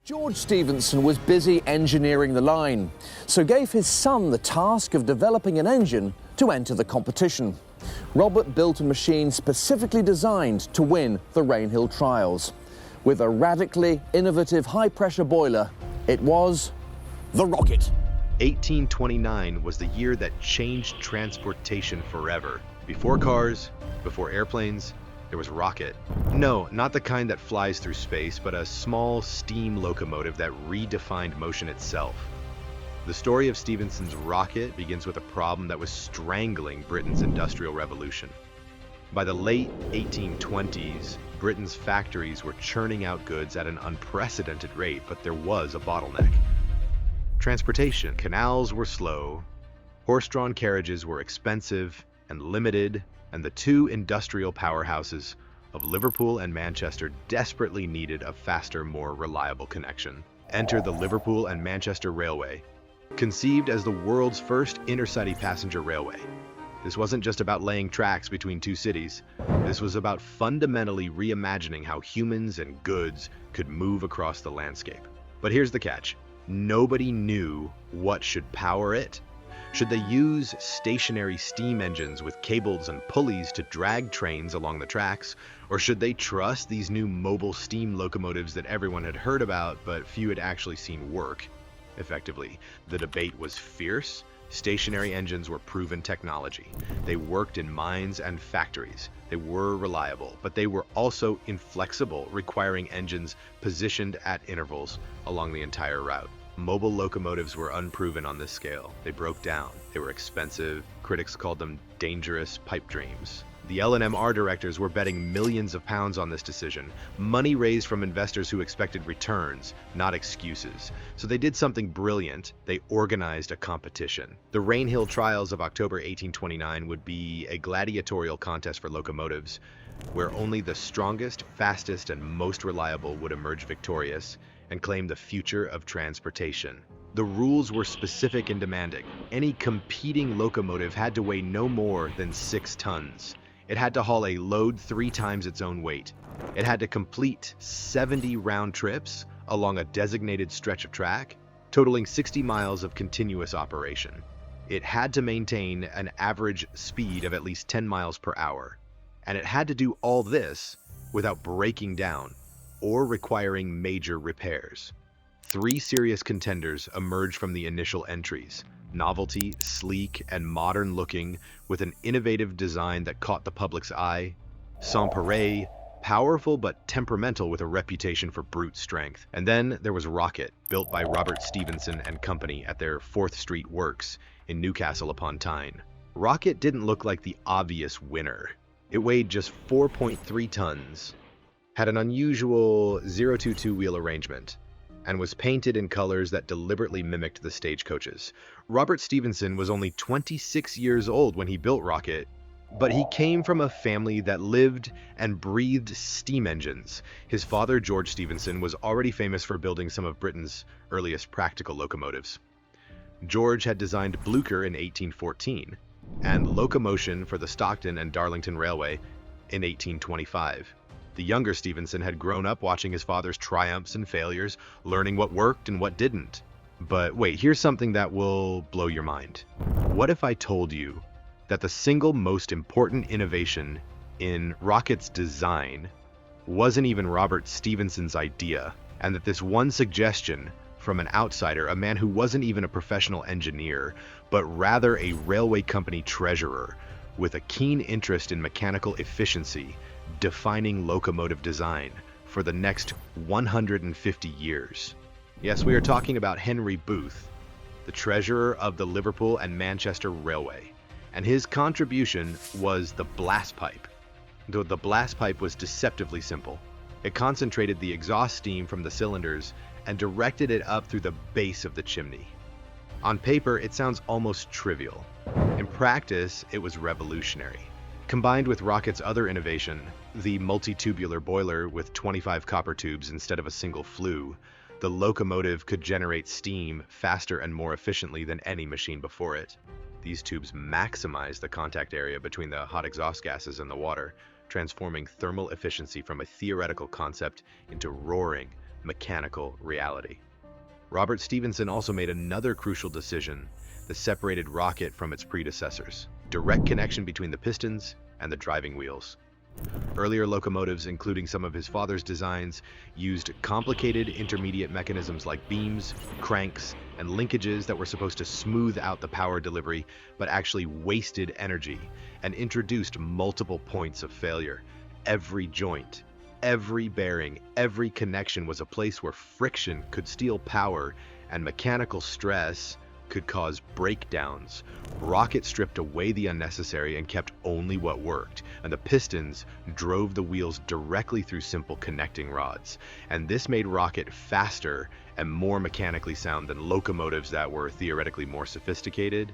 George Stephenson was busy engineering the line, so gave his son the task of developing an engine to enter the competition. Robert built a machine specifically designed to win the Rainhill Trials. With a radically innovative high-pressure boiler, it was the rocket. 1829 was the year that changed transportation forever. Before cars, before airplanes, there was rocket. No, not the kind that flies through space, but a small steam locomotive that redefined motion itself. The story of Stephenson's rocket begins with a problem that was strangling Britain's Industrial Revolution. By the late 1820s, Britain's factories were churning out goods at an unprecedented rate, but there was a bottleneck. Transportation. Canals were slow, horse-drawn carriages were expensive and limited, and the two industrial powerhouses of Liverpool and Manchester desperately needed a faster, more reliable connection. Enter the Liverpool and Manchester Railway, conceived as the world's first intercity passenger railway. This wasn't just about laying tracks between two cities. This was about fundamentally reimagining how humans and goods could move across the landscape. But here's the catch. Nobody knew what should power it. Should they use stationary steam engines with cables and pulleys to drag trains along the tracks, or should they trust these new mobile steam locomotives that everyone had heard about but few had actually seen work effectively? The debate was fierce. Stationary engines were proven technology. They worked in mines and factories. They were reliable, but they were also inflexible, requiring engines positioned at intervals along the entire route. Mobile locomotives were unproven on this scale. They broke down. They were expensive. Critics called them dangerous pipe dreams. The L&MR directors were betting millions of pounds on this decision, money raised from investors who expected returns, not excuses. So they did something brilliant. They organized a competition. The Rainhill Trials of October 1829 would be a gladiatorial contest for locomotives, where only the strongest, fastest, and most reliable would emerge victorious and claim the future of transportation. The rules were specific and demanding. Any competing locomotive had to weigh no more than 6 tons. It had to haul a load 3 times its own weight. It had to complete 70 round trips along a designated stretch of track, totaling 60 miles of continuous operation. It had to maintain an average speed of at least 10 miles per hour. And it had to do all this without breaking down or requiring major repairs. 3 serious contenders emerged from the initial entries: novelty, sleek, and modern-looking, with an innovative design that caught the public's eye; sans-pareil, powerful but temperamental with a reputation for brute strength. And then there was Rocket, built by Robert Stephenson and Company at their 4th Street Works in Newcastle upon Tyne. Rocket didn't look like the obvious winner. It weighed just 4.3 tons, had an unusual 022 wheel arrangement, and was painted in colors that deliberately mimicked the stagecoaches. Robert Stephenson was only 26 years old when he built Rocket, but he came from a family that lived and breathed steam engines. His father, George Stephenson, was already famous for building some of Britain's earliest practical locomotives. George had designed Blucher in 1814, and locomotion for the Stockton and Darlington Railway in 1825. The younger Stephenson had grown up watching his father's triumphs and failures, learning what worked and what didn't. But wait, here's something that will blow your mind. What if I told you that the single most important innovation in Rocket's design wasn't even Robert Stephenson's idea, and that this one suggestion from an outsider, a man who wasn't even a professional engineer, but rather a railway company treasurer with a keen interest in mechanical efficiency, defining locomotive design for the next 150 years. Yes, we are talking about Henry Booth, the treasurer of the Liverpool and Manchester Railway, and his contribution was the blast pipe. The blast pipe was deceptively simple. It concentrated the exhaust steam from the cylinders and directed it up through the base of the chimney. On paper, it sounds almost trivial. In practice, it was revolutionary. Combined with Rocket's other innovation, the multi-tubular boiler with 25 copper tubes instead of a single flue, the locomotive could generate steam faster and more efficiently than any machine before it. These tubes maximized the contact area between the hot exhaust gases and the water, transforming thermal efficiency from a theoretical concept into roaring, mechanical reality. Robert Stephenson also made another crucial decision that separated Rocket from its predecessors: direct connection between the pistons and the driving wheels. Earlier locomotives, including some of his father's designs, used complicated intermediate mechanisms like beams, cranks, and linkages that were supposed to smooth out the power delivery, but actually wasted energy and introduced multiple points of failure. Every joint, every bearing, every connection was a place where friction could steal power and mechanical stress could cause breakdowns. Rocket stripped away the unnecessary and kept only what worked, and the pistons drove the wheels directly through simple connecting rods. And this made Rocket faster and more mechanically sound than locomotives that were theoretically more sophisticated.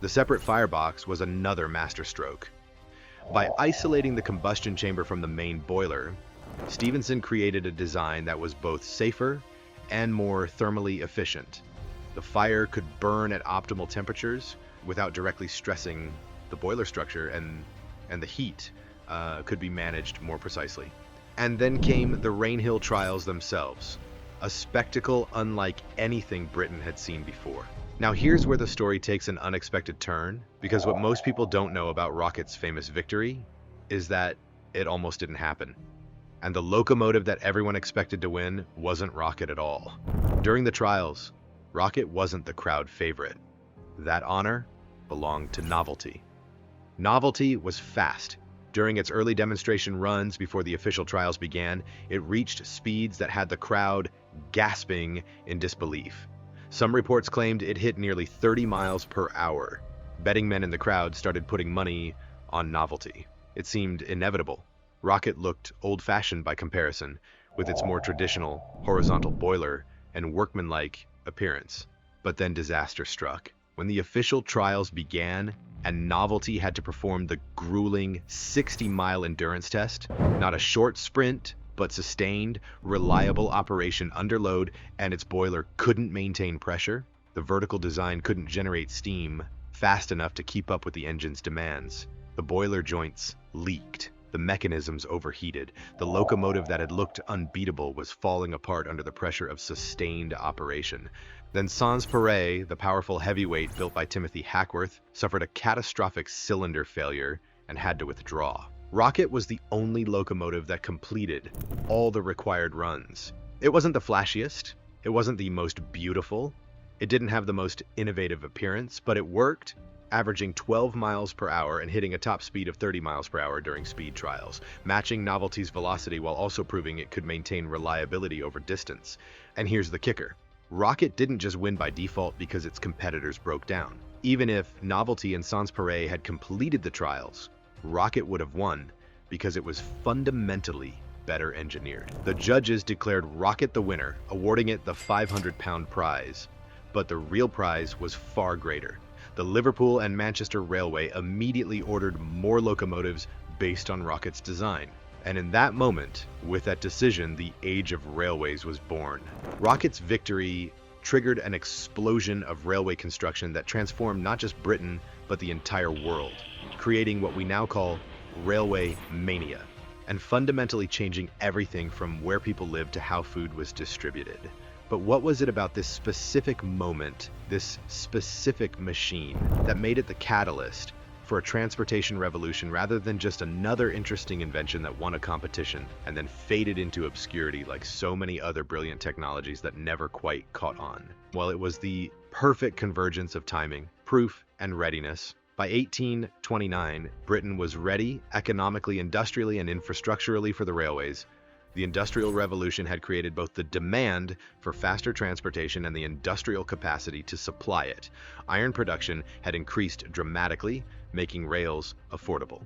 The separate firebox was another masterstroke. By isolating the combustion chamber from the main boiler, Stephenson created a design that was both safer and more thermally efficient. The fire could burn at optimal temperatures without directly stressing the boiler structure, and the heat could be managed more precisely. And then came the Rainhill Trials themselves, a spectacle unlike anything Britain had seen before. Now here's where the story takes an unexpected turn, because what most people don't know about Rocket's famous victory is that it almost didn't happen. And the locomotive that everyone expected to win wasn't Rocket at all. During the trials, Rocket wasn't the crowd favorite. That honor belonged to Novelty. Novelty was fast. During its early demonstration runs before the official trials began, it reached speeds that had the crowd gasping in disbelief. Some reports claimed it hit nearly 30 miles per hour. Betting men in the crowd started putting money on Novelty. It seemed inevitable. Rocket looked old-fashioned by comparison, with its more traditional horizontal boiler and workmanlike appearance. But then disaster struck. When the official trials began and Novelty had to perform the grueling 60-mile endurance test, not a short sprint, but sustained, reliable operation under load, and its boiler couldn't maintain pressure. The vertical design couldn't generate steam fast enough to keep up with the engine's demands. The boiler joints leaked. The mechanisms overheated. The locomotive that had looked unbeatable was falling apart under the pressure of sustained operation. Then Sans-Pareil, the powerful heavyweight built by Timothy Hackworth, suffered a catastrophic cylinder failure and had to withdraw. Rocket was the only locomotive that completed all the required runs. It wasn't the flashiest, it wasn't the most beautiful, it didn't have the most innovative appearance, but it worked, averaging 12 miles per hour and hitting a top speed of 30 miles per hour during speed trials, matching Novelty's velocity while also proving it could maintain reliability over distance. And here's the kicker. Rocket didn't just win by default because its competitors broke down. Even if Novelty and Sans-Pareil had completed the trials, Rocket would have won because it was fundamentally better engineered. The judges declared Rocket the winner, awarding it the 500-pound prize. But the real prize was far greater. The Liverpool and Manchester Railway immediately ordered more locomotives based on Rocket's design. And in that moment, with that decision, the age of railways was born. Rocket's victory triggered an explosion of railway construction that transformed not just Britain, but the entire world, creating what we now call railway mania, and fundamentally changing everything from where people lived to how food was distributed. But what was it about this specific moment, this specific machine, that made it the catalyst for a transportation revolution rather than just another interesting invention that won a competition and then faded into obscurity like so many other brilliant technologies that never quite caught on? Well, it was the perfect convergence of timing, proof, and readiness. By 1829, Britain was ready economically, industrially, and infrastructurally for the railways. The Industrial Revolution had created both the demand for faster transportation and the industrial capacity to supply it. Iron production had increased dramatically, making rails affordable.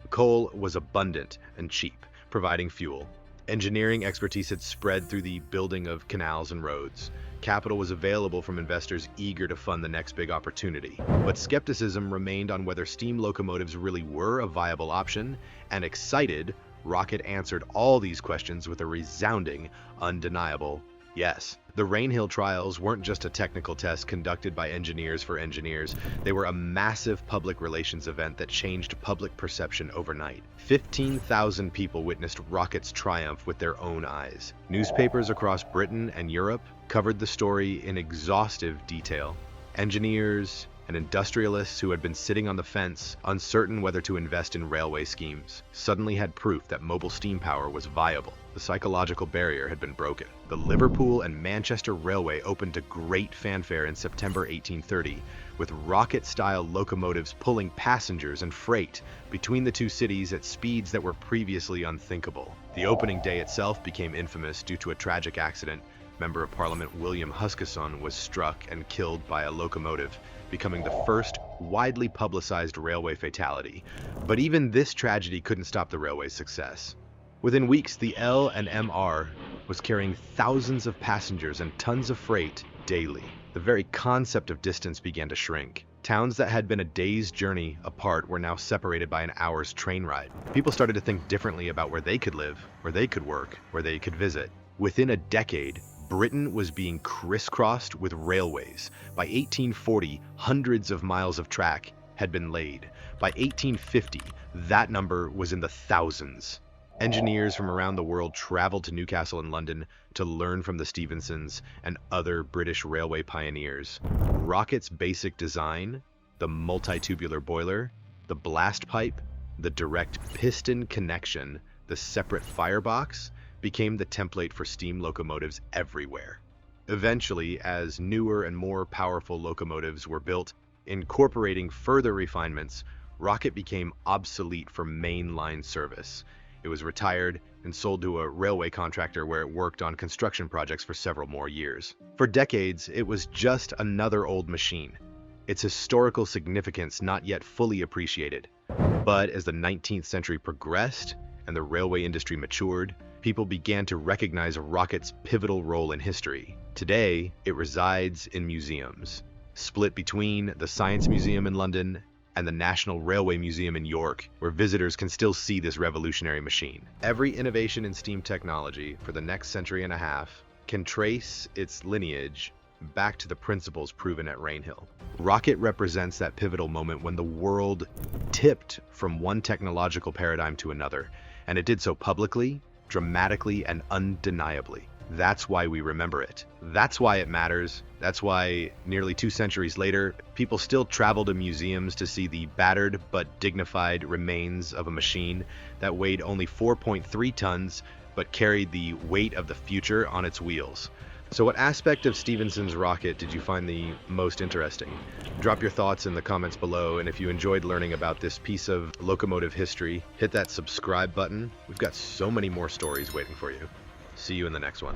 Coal was abundant and cheap, providing fuel. Engineering expertise had spread through the building of canals and roads. Capital was available from investors eager to fund the next big opportunity. But skepticism remained on whether steam locomotives really were a viable option, and excited, Rocket answered all these questions with a resounding, undeniable Yes, the Rainhill Trials weren't just a technical test conducted by engineers for engineers. They were a massive public relations event that changed public perception overnight. 15,000 people witnessed rockets triumph with their own eyes. Newspapers across Britain and Europe covered the story in exhaustive detail. Engineers and industrialists who had been sitting on the fence, uncertain whether to invest in railway schemes, suddenly had proof that mobile steam power was viable. The psychological barrier had been broken. The Liverpool and Manchester Railway opened to great fanfare in September 1830, with rocket-style locomotives pulling passengers and freight between the two cities at speeds that were previously unthinkable. The opening day itself became infamous due to a tragic accident. Member of Parliament William Huskisson was struck and killed by a locomotive, becoming the first widely publicized railway fatality. But even this tragedy couldn't stop the railway's success. Within weeks, the L&MR was carrying thousands of passengers and tons of freight daily. The very concept of distance began to shrink. Towns that had been a day's journey apart were now separated by an hour's train ride. People started to think differently about where they could live, where they could work, where they could visit. Within a decade, Britain was being crisscrossed with railways. By 1840, hundreds of miles of track had been laid. By 1850, that number was in the thousands. Engineers from around the world traveled to Newcastle and London to learn from the Stephensons and other British railway pioneers. Rocket's basic design, the multi-tubular boiler, the blast pipe, the direct piston connection, the separate firebox, became the template for steam locomotives everywhere. Eventually, as newer and more powerful locomotives were built, incorporating further refinements, Rocket became obsolete for mainline service. It was retired and sold to a railway contractor where it worked on construction projects for several more years. For decades, it was just another old machine, its historical significance not yet fully appreciated. But as the 19th century progressed and the railway industry matured, people began to recognize Rocket's pivotal role in history. Today, it resides in museums, split between the Science Museum in London and the National Railway Museum in York, where visitors can still see this revolutionary machine. Every innovation in steam technology for the next century and a half can trace its lineage back to the principles proven at Rainhill. Rocket represents that pivotal moment when the world tipped from one technological paradigm to another, and it did so publicly, dramatically, and undeniably. That's why we remember it. That's why it matters. That's why nearly 2 centuries later, people still travel to museums to see the battered but dignified remains of a machine that weighed only 4.3 tons but carried the weight of the future on its wheels. So what aspect of Stephenson's rocket did you find the most interesting? Drop your thoughts in the comments below, and if you enjoyed learning about this piece of locomotive history, hit that subscribe button. We've got so many more stories waiting for you. See you in the next one.